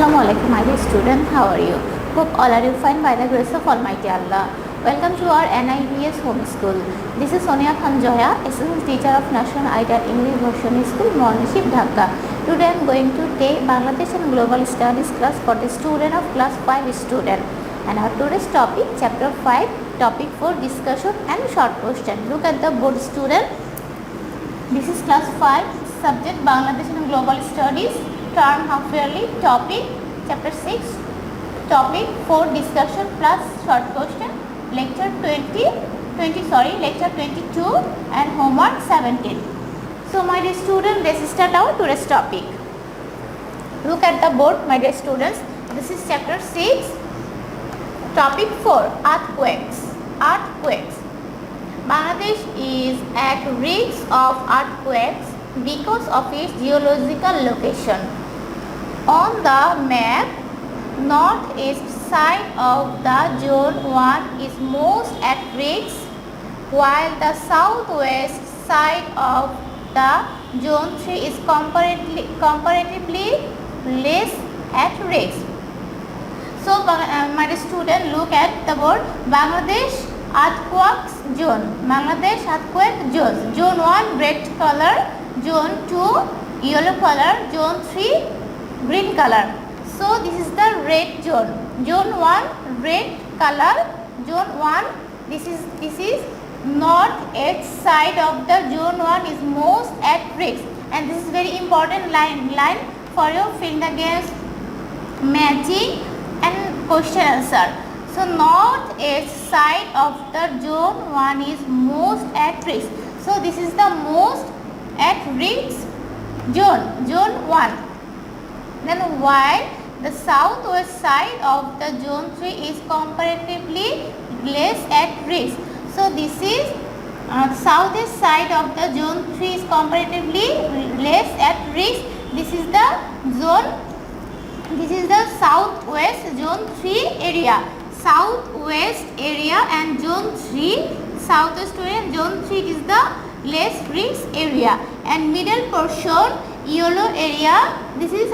Assalamualaikum, my dear student. How are you? Hope all are you fine by the grace of Almighty Allah. Welcome to our NIVS home school. This is Sonia Khanjoya, assistant teacher of National Ideal English Version School, Morniship, Dhaka. Today I am going to take Bangladesh and Global Studies class for the student of class 5 student. And our today's topic, chapter 5, topic 4, discussion and short question. Look at the board, student. This is class 5, subject Bangladesh and Global Studies, term half yearly, topic chapter 6, topic 4, discussion plus short question, lecture 22 and homework 17. So my dear student, let's start our today's topic. Look at the board, my dear students. This is chapter 6, topic 4, earthquakes. Bangladesh is at risk of earthquakes because of its geological location. On the map, northeast side of the zone 1 is most at risk, while the southwest side of the zone 3 is comparatively less at risk. So my student, look at the board. Bangladesh earthquake zone. Bangladesh earthquake zone. Zone 1 red color, zone 2 yellow color, zone 3 green color. So this is the red zone. Zone 1 red color. Zone 1, this is northeast side of the zone 1 is most at risk, and this is very important line for your field against matching and question answer. So northeast side of the zone 1 is most at risk. So this is the most at risk zone 1. Then while the southwest side of the zone 3 is comparatively less at risk. So this is southeast side of the zone 3 is comparatively less at risk. This is the zone. This is the southwest zone 3 area. Southwest area and zone 3. Southwest area and zone 3 is the less risk area. And middle portion, yellow area. This is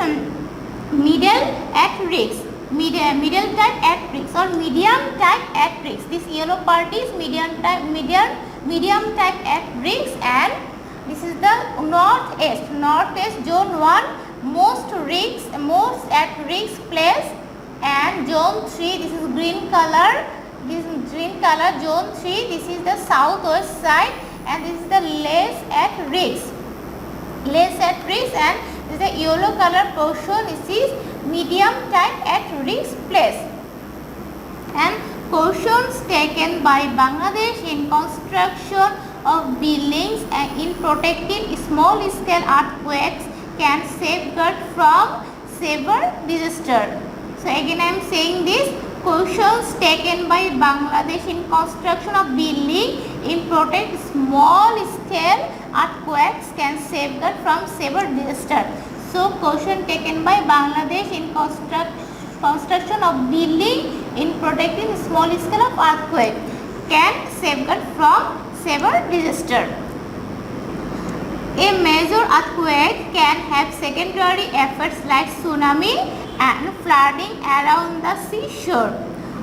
middle at risk. Middle type at risk or medium type at risk. This yellow part is medium type at risk, and this is the northeast zone 1 most at risk place, and zone 3, this is green color. This is green color zone 3. This is the southwest side, and this is the less at risk. And this is the yellow color portion. This is medium type at risk place. And portions taken by Bangladesh in construction of buildings and in protecting small scale earthquakes can safeguard from severe disaster. So again I am saying this, portions taken by Bangladesh in construction of building in protect small scale earthquakes can safeguard from severe disaster. So portion taken by Bangladesh in construction of building in protecting small scale of earthquake can safeguard from severe disaster. A major earthquake can have secondary effects like tsunami and flooding around the seashore.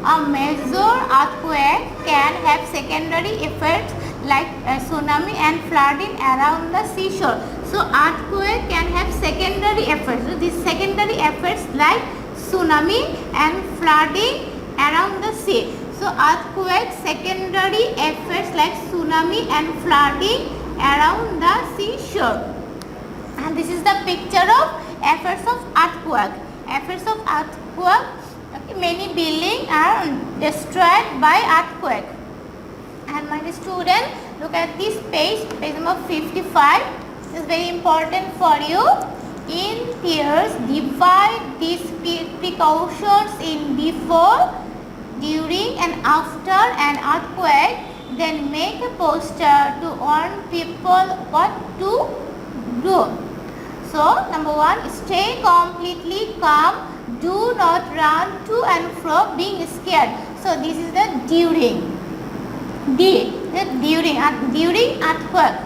A major earthquake can have secondary effects like tsunami and flooding around the seashore. So earthquake can have secondary effects. So these secondary effects like tsunami and flooding around the sea. So earthquake secondary effects like tsunami and flooding around the seashore. And this is the picture of effects of earthquake. Okay, many buildings are destroyed by earthquake. And my student, look at this page number 55. This is very important for you. In pairs, divide these precautions in before, during and after an earthquake. Then make a poster to warn people what to do. So number 1, stay completely calm. Do not run to and fro being scared. So this is the during. During earthquake.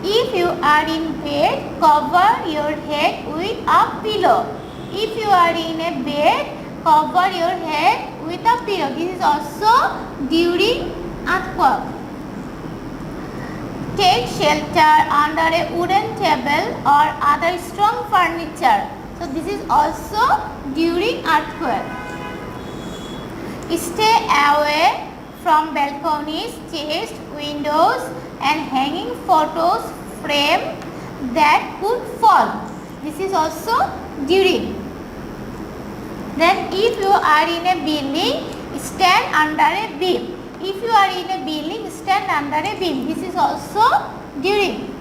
If you are in bed, cover your head with a pillow. If you are in a bed, cover your head with a pillow. This is also during earthquake. Take shelter under a wooden table or other strong furniture. So this is also during earthquake. Stay away from balconies, chests, windows and hanging photos frame that could fall. This is also during. Then if you are in a building, stand under a beam. If you are in a building, stand under a beam. This is also during.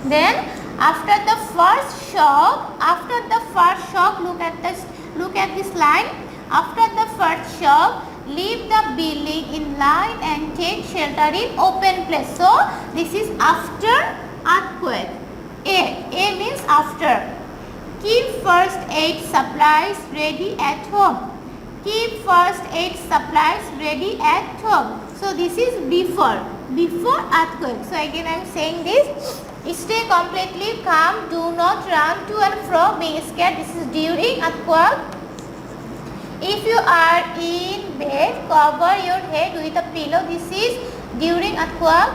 Then after the first shock, look at this line. After the first shock, leave the building in line and take shelter in open place. So this is after earthquake. A means after. Keep first aid supplies ready at home. Keep first aid supplies ready at home. So this is before earthquake. So again I am saying this. Stay completely calm. Do not run to and fro being scared. This is during earthquake. If you are in bed, cover your head with a pillow. This is during earthquake.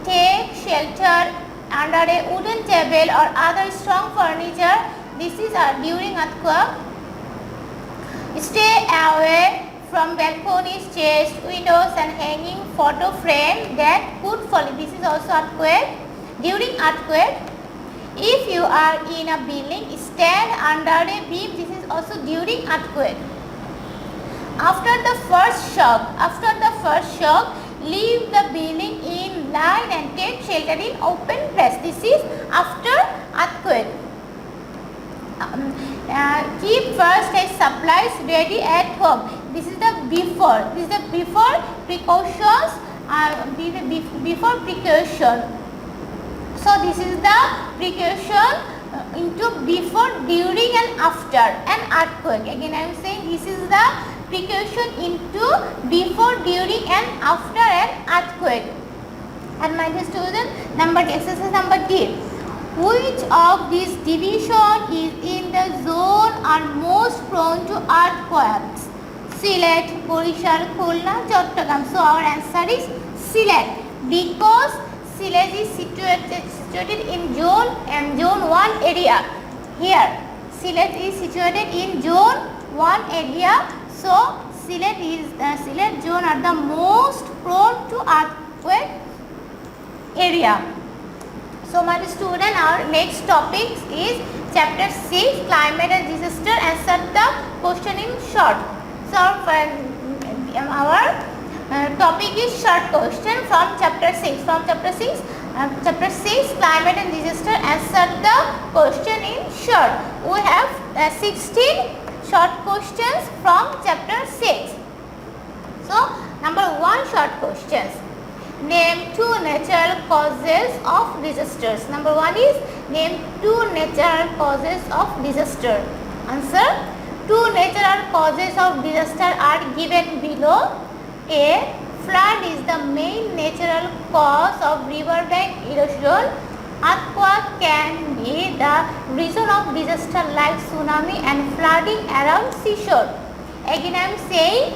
Take shelter under a wooden table or other strong furniture. This is during earthquake. Stay away from balconies, chests, windows and hanging photo frame that could fall. This is also earthquake. During earthquake, if you are in a building, stand under a beam. This is also during earthquake. After the first shock, leave the building in line and take shelter in open place. This is after earthquake. Keep first aid supplies ready at home. This is the before. This is the before precautions. Before precaution. So this is the precaution into before, during and after an earthquake. Again I am saying this is the precaution into before, during and after an earthquake. And my dear student, exercise number D. Which of these division is in the zone are most prone to earthquakes? Sylhet, Borishal, Khulna, Chattogram. So our answer is Sylhet, because Sylhet is situated in zone 1 area. Here Sylhet is situated in zone 1 area. So Sylhet zone are the most prone to earthquake area. So my student, our next topic is chapter 6, climate and disaster. Answer the question in short. So our topic is short question from chapter 6. Chapter 6, climate and disaster. Answer the question in short. We have 16 short questions from chapter 6. So number 1 short questions. Name 2 natural causes of disasters. Number 1 is name 2 natural causes of disaster. Answer: 2 natural causes of disaster are given below. A. Flood is the main natural cause of riverbank erosion. Earthquake can be the reason of disaster like tsunami and flooding around seashore. Again I am saying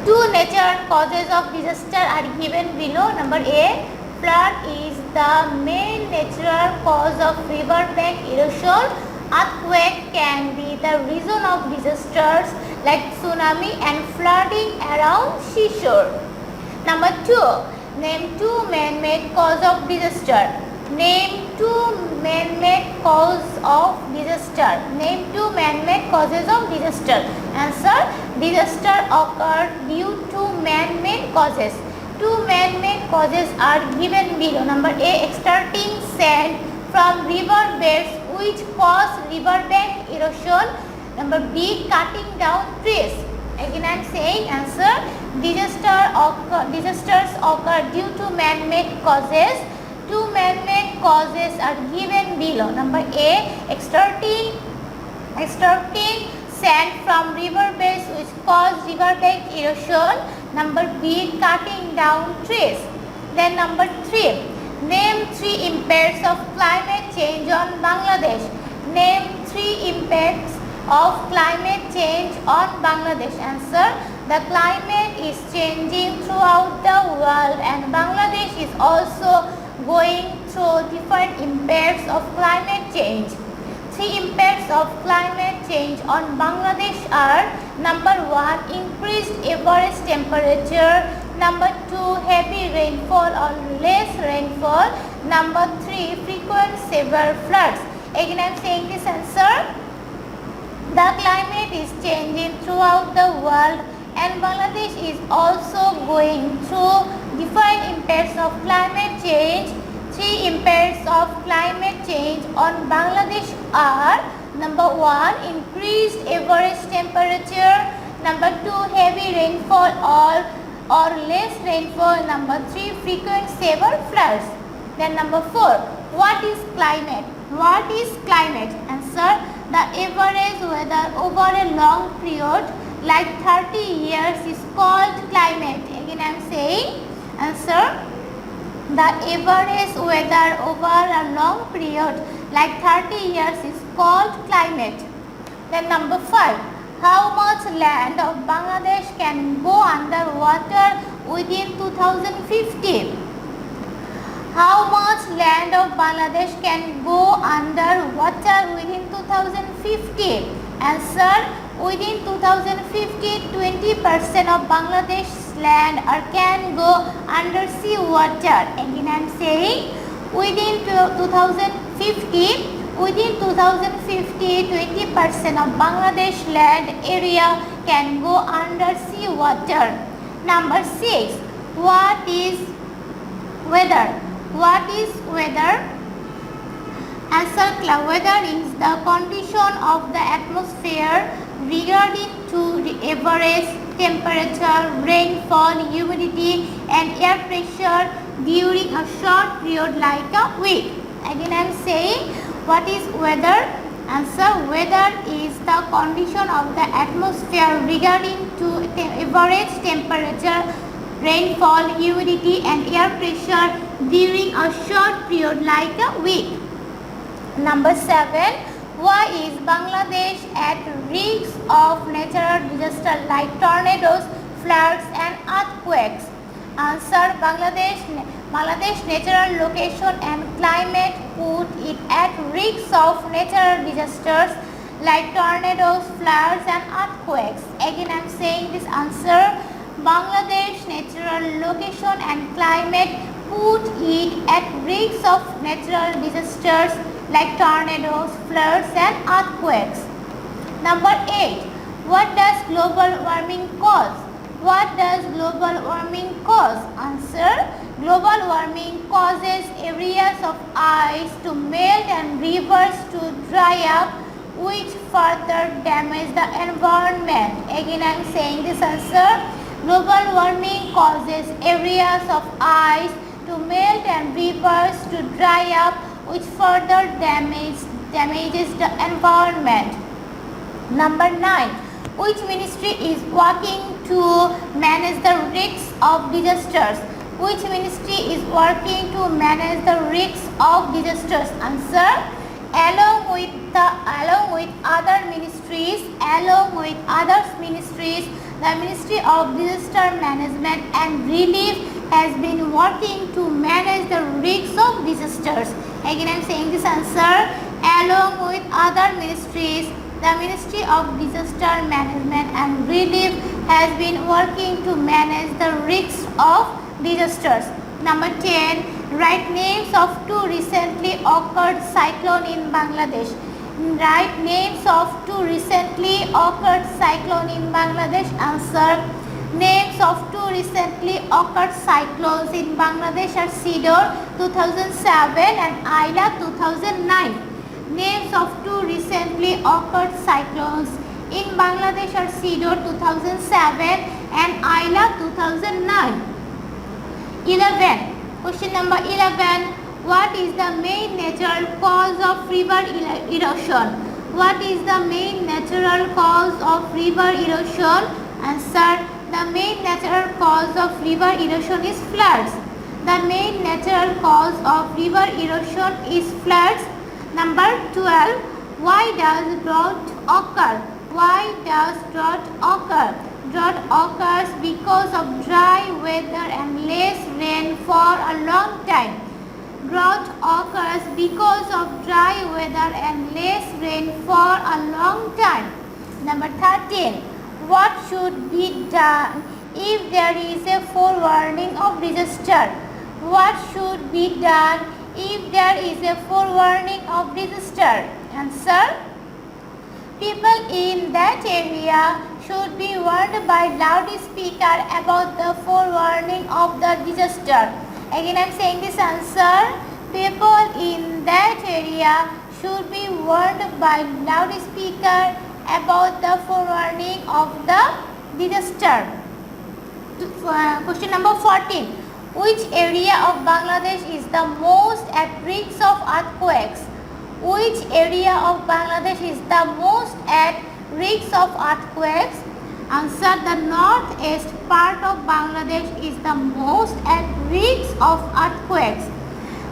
2 natural causes of disaster are given below. Number A. Flood is the main natural cause of riverbank erosion. Earthquake can be the reason of disasters like tsunami and flooding around seashore. Number 2. Name 2 man-made cause of disaster. Name 2 man-made cause of disaster. Name 2 man-made causes of disaster. Answer: disaster occur due to man-made causes. 2 man-made causes are given below. Number A. Extracting sand from river beds which cause riverbank erosion. Number B. Cutting down trees. Again I am saying answer: disasters occur due to man-made causes. 2 man-made causes are given below. Number A. Extracting sand from river beds which cause riverbank erosion. Number B. Cutting down trees. Then number 3. Name 3 impacts of climate change on Bangladesh. Name 3 impacts of climate change on Bangladesh. Answer. The climate is changing throughout the world and Bangladesh is also going through different impacts of climate change. 3 impacts of climate change on Bangladesh are: number 1, increased average temperature; number 2, heavy rainfall or less rainfall; number 3, frequent severe floods. Again I am saying this answer. The climate is changing throughout the world and Bangladesh is also going through different impacts of climate change. 3 impacts of climate change on Bangladesh are: number 1, increased average temperature; number 2, heavy rainfall or less rainfall; number 3, frequent severe floods. Then number 4, what is climate? What is climate? Answer. The average weather over a long period like 30 years is called climate. Again I am saying answer. The average weather over a long period like 30 years is called climate. Then number 5, how much land of Bangladesh can go underwater within 2050? How much land of Bangladesh can go underwater within 2050? Answer. Within 2050, 20% of Bangladesh's land can go under sea water. Again I am saying within 2050, 20% of Bangladesh land area can go under sea water. Number 6, what is weather? What is weather? Answer. Weather is the condition of the atmosphere regarding to the average temperature, rainfall, humidity and air pressure during a short period like a week. Again I am saying what is weather? Answer. Weather is the condition of the atmosphere regarding to average temperature, rainfall, humidity and air pressure during a short period like a week. Number 7, why is Bangladesh at risk of natural disasters like tornadoes, floods and earthquakes? Answer. Bangladesh natural location and climate put it at risk of natural disasters like tornadoes, floods and earthquakes. Again I am saying this answer. Bangladesh natural location and climate put it at risk of natural disasters like tornadoes, floods and earthquakes. Number 8, what does global warming cause? What does global warming cause? Answer. Global warming causes areas of ice to melt and rivers to dry up, which further damage the environment. Again I am saying this answer. Global warming causes areas of ice to melt and rivers to dry up, which further damages the environment. Number 9, which ministry is working to manage the risks of disasters? Which ministry is working to manage the risks of disasters? Answer. Along with other ministries, the Ministry of Disaster Management and Relief has been working to manage the risks of disasters. Again I am saying this answer. Along with other ministries, the Ministry of Disaster Management and Relief has been working to manage the risks of disasters. Number 10, write names of 2 recently occurred cyclone in Bangladesh. Write names of 2 recently occurred cyclone in Bangladesh. Answer. Names of 2 recently occurred cyclones in Bangladesh are Sidor 2007 and Aila 2009. Names of 2 recently occurred cyclones in Bangladesh are Sidor 2007 and Aila 2009. 11. Question number 11. What is the main natural cause of river erosion? What is the main natural cause of river erosion? Answer. The main natural cause of river erosion is floods. The main natural cause of river erosion is floods. Number 12. Why does drought occur? Why does drought occur? Drought occurs because of dry weather and less rain for a long time. Drought occurs because of dry weather and less rain for a long time. Number 13. What should be done if there is a forewarning of disaster? What should be done if there is a forewarning of disaster? Answer. People in that area should be warned by loudspeaker about the forewarning of the disaster. Again, I am saying this answer. People in that area should be warned by loudspeaker about the forewarning of the disaster. Question number 14. Which area of Bangladesh is the most at risk of earthquakes? Which area of Bangladesh is the most at risk of earthquakes? Answer. The northeast part of Bangladesh is the most at risk of earthquakes.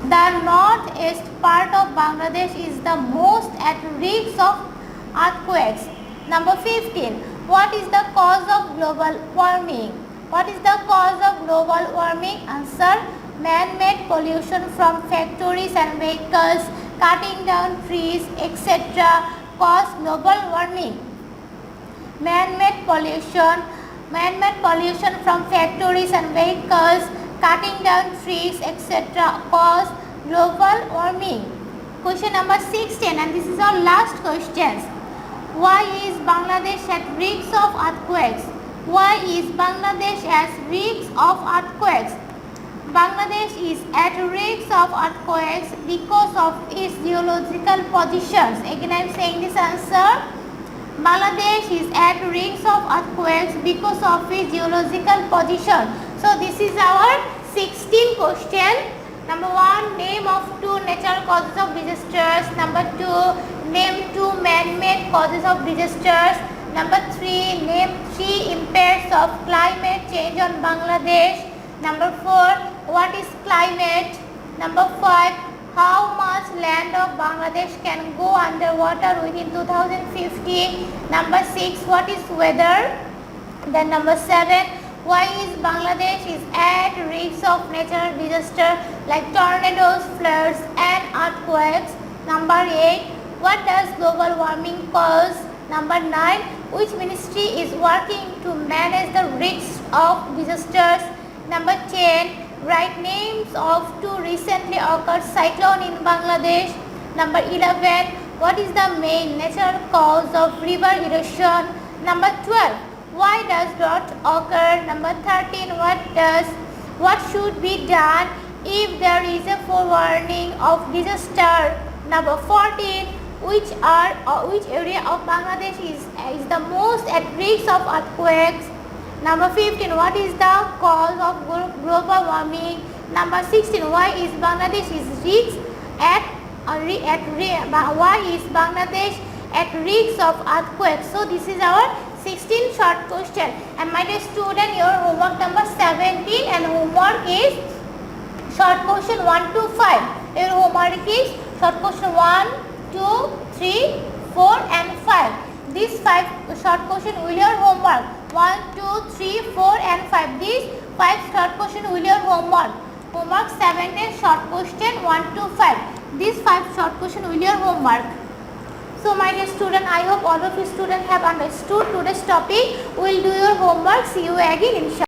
The northeast part of Bangladesh is the most at risk of earthquakes. Number 15. What is the cause of global warming? What is the cause of global warming? Answer. Man-made pollution from factories and vehicles, cutting down trees, etc. cause global warming. Man-made pollution from factories and vehicles, cutting down trees, etc. cause global warming. Question number 16, and this is our last question. Why is Bangladesh at risk of earthquakes? Why is Bangladesh at risk of earthquakes? Bangladesh is at risk of earthquakes because of its geological positions. Again, I am saying this answer. Bangladesh is at risk of earthquakes because of its geological position. So, this is our 16 question. Number 1, name of 2 natural causes of disasters. Number 2, name 2 man-made causes of disasters. Number 3, name 3 impacts of climate change on Bangladesh. Number 4, what is climate? Number 5, how much land of Bangladesh can go underwater within 2050? Number 6, what is weather? Then number 7, why is Bangladesh is at risk of natural disaster like tornadoes, floods and earthquakes? Number 8, what does global warming cause? Number 9, which ministry is working to manage the risks of disasters? Number 10, write names of 2 recently occurred cyclones in Bangladesh. Number 11, what is the main natural cause of river erosion? Number 12, why does drought occur? Number 13, what should be done if there is a forewarning of disaster? Number 14, which area of Bangladesh is the most at risk of earthquakes? Number 15, what is the cause of global warming? Number 16, why is Bangladesh is Bangladesh at risk of earthquakes? So this is our 16 short question. And my dear student, your homework number 17 and homework is short question 1 to 5. Your homework is short question 1, 2, 3, 4 and 5. These 5 short question will your homework. 1, 2, 3, 4 and 5. These 5 short question will your homework. Homework 17 short question 1 to 5. These 5 short question will your homework. So my dear student, I hope all of you students have understood today's topic. We will do your homework. See you again inshallah.